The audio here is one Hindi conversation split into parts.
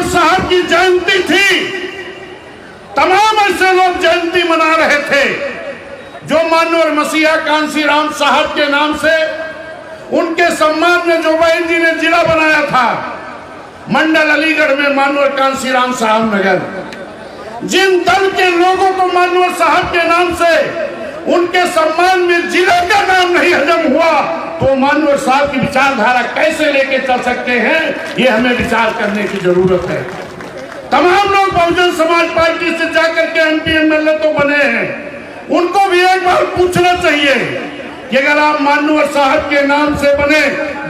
साहब की जयंती थी, तमाम ऐसे लोग जयंती मना रहे थे जो मानवर मसीहा कांसीराम साहब के नाम से उनके सम्मान में जो बहन जी ने जिला बनाया था मंडल अलीगढ़ में मानवर कांसीराम साहब नगर, जिन दल के लोगों को मानवर साहब के नाम से उनके सम्मान में जिले का नाम नहीं हजम हुआ, तो मानवर साहब की विचारधारा कैसे लेके चल सकते हैं, ये हमें विचार करने की जरूरत है। तमाम लोग बहुजन समाज पार्टी से जाकर के एमपी एमएलए तो बने हैं, उनको भी एक बार पूछना चाहिए कि अगर आप मानवर साहब के नाम से बने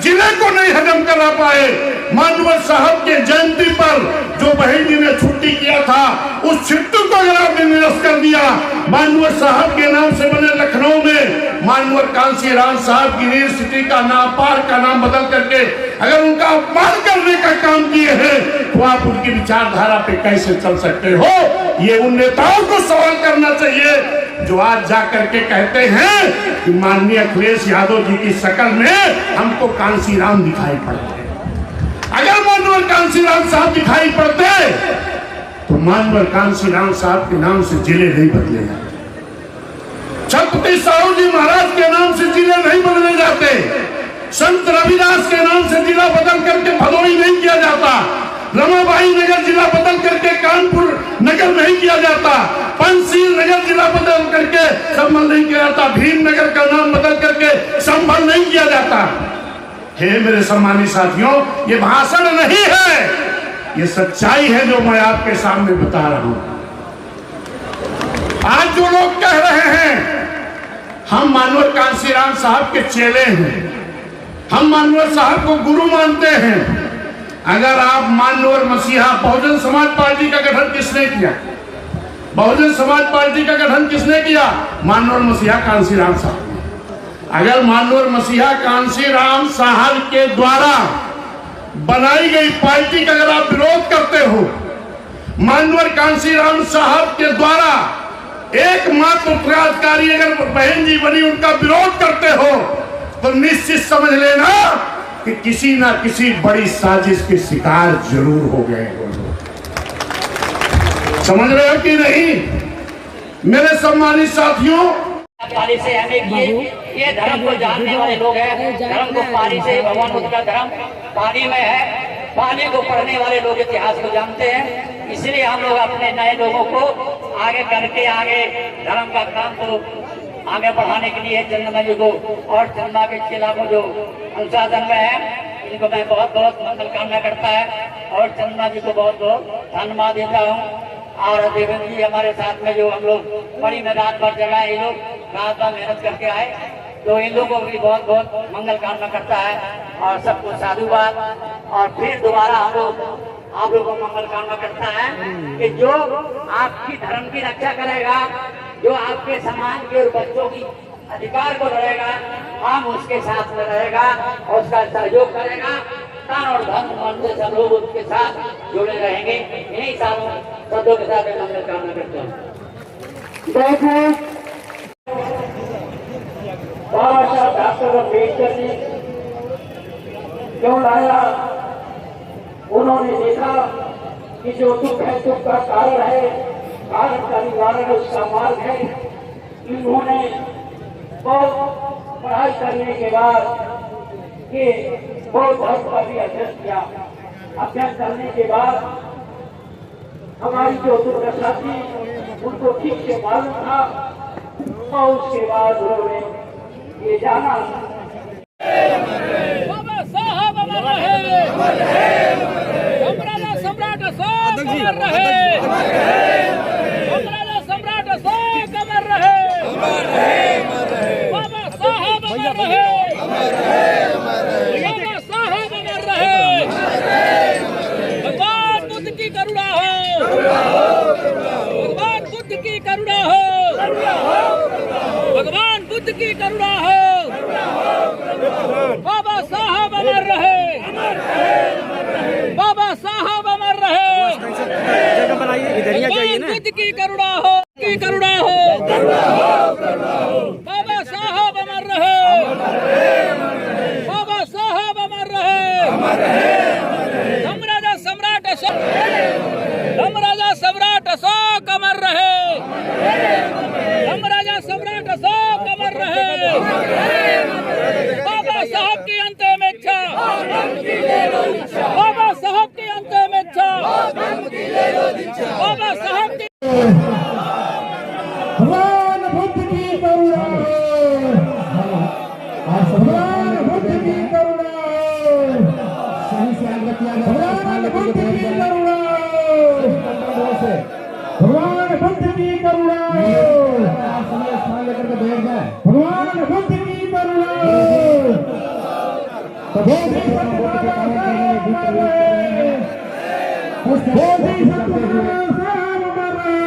जिले को नहीं हजम करा पाए, मानवर साहब के जयंती पर जो बहन जी ने छुट्टी किया था उस छुट्टी को अगर आपने निरस्त कर दिया, मानवर साहब के नाम से बने लखनऊ में मानवर कांसीराम साहब की यूनिवर्सिटी का नाम पार्क का नाम बदल करके अगर उनका अपमान करने का काम किए हैं, तो आप उनकी विचारधारा पे कैसे चल सकते हो? ये उन नेताओं को सवाल करना चाहिए जो आज जाकर के कहते हैं कि माननीय अखिलेश यादव जी की शक्ल में हमको कांसीराम दिखाई पड़ते हैं। अगर मानवर कांसीराम साहब दिखाई पड़ते तो मानवर कांसीराम साहब के नाम से जिले नहीं बदले जाते, छत्रपति साहू जी महाराज के नाम से जिले नहीं बदले जाते, संत रविदास के नाम से जिला बदल करके भदोही नहीं किया जाता, रमाबाई नगर जिला बदल करके कानपुर नगर नहीं किया जाता, पंचशील नगर जिला बदल करके संभल नहीं किया जाता, भीम नगर का नाम बदल करके संभल नहीं किया जाता। हे मेरे सम्मानित साथियों, ये भाषण नहीं है, ये सच्चाई है जो मैं आपके सामने बता रहा हूं। आज जो लोग कह रहे हैं हम मानवर कांसीराम साहब के चेले हैं, हम मानवर साहब को गुरु मानते हैं, अगर आप मानवर मसीहा, बहुजन समाज पार्टी का गठन किसने किया? बहुजन समाज पार्टी का गठन किसने किया? मानवर मसीहा कांसीराम साहब। अगर मानवर मसीहा कांसीराम साहब के द्वारा बनाई गई पार्टी का अगर आप विरोध करते हो, मानवर कांसीराम साहब के द्वारा एकमात्र उत्तराधिकारी अगर बहन जी बनी उनका विरोध करते हो, तो निश्चित समझ लेना कि किसी ना किसी बड़ी साजिश के शिकार जरूर हो गए हो। समझ रहे हो कि नहीं मेरे सम्मानित साथियों? पाली से हमें ये धर्म को जानने वाले लोग हैं, धर्म को पाली से, भगवान बुद्ध का धर्म पाली में है, पाली को पढ़ने वाले लोग इतिहास को जानते हैं, इसलिए हम लोग अपने नए लोगों को आगे करके आगे धर्म का काम को आगे बढ़ाने के लिए चंद्रमा जी को और चंद्रमा के चेला को जो अनुशासन में है, इनको मैं बहुत बहुत मंगल कामना करता है और चंद्रमा जी को बहुत बहुत धन्यवाद देता हूँ। और देवेंद्र जी हमारे साथ में जो हम लोग बड़ी में रात भर जगह, ये लोग रात भर मेहनत करके आए, तो इन लोगों को भी बहुत बहुत मंगल कामना करता है और सबको साधुवाद। और फिर दोबारा हम लोग आप लोगों को मंगल कामना करता है कि जो आपकी धर्म की रक्षा करेगा, जो आपके समाज के और बच्चों की अधिकार को लड़ेगा, हम उसके साथ में रहेगा और उसका सहयोग करेगा, तन और धन मन से सब लोग उसके साथ जुड़े रहेंगे। इन्हीं सालों शब्दों के साथ मंगल कामना करते हैं। बाबा साहब डॉक्टर अम्बेडकर ने क्यों लाया? उन्होंने देखा कि जो दुख है दुख का कारण है, कारण का निवारण उसका मार्ग है। इन्होंने बहुत पढ़ाई करने के बाद के बहुत धर्म का भी अध्ययन किया। अध्ययन करने के बाद हमारी जो दुर्दशा थी उनको ठीक से मालूम था और उसके बाद उन्होंने ये जाना बाबा साहब अमर रहे, सम्राट सम्राट अशोक अमर रहे, सम्राट सम्राट अशोक अमर रहे, बाबा साहब अमर रहे, बाबा साहब अमर रहे। भगवान बुद्ध की करुणा हो, भगवान बुद्ध की करुणा हो, भगवान बुद्ध की करुणा हो। बाबा साहब अमर रहे, बाबा साहब अमर रहे। भगवान बुद्ध की करुणा हो, की करुणा हो। बाबा साहब अमर रहे, बाबा साहब अमर रहे। सम्राट सम्राट भगवान बुद्ध की करुणा, भगवान बुद्ध की करुणा, भगवान बुद्ध की करुणा, बोधि सत्य बाबा साहब मर रहे, बोधि सत्य बाबा साहब मर रहे,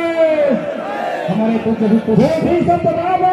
बोधि सत्य बाबा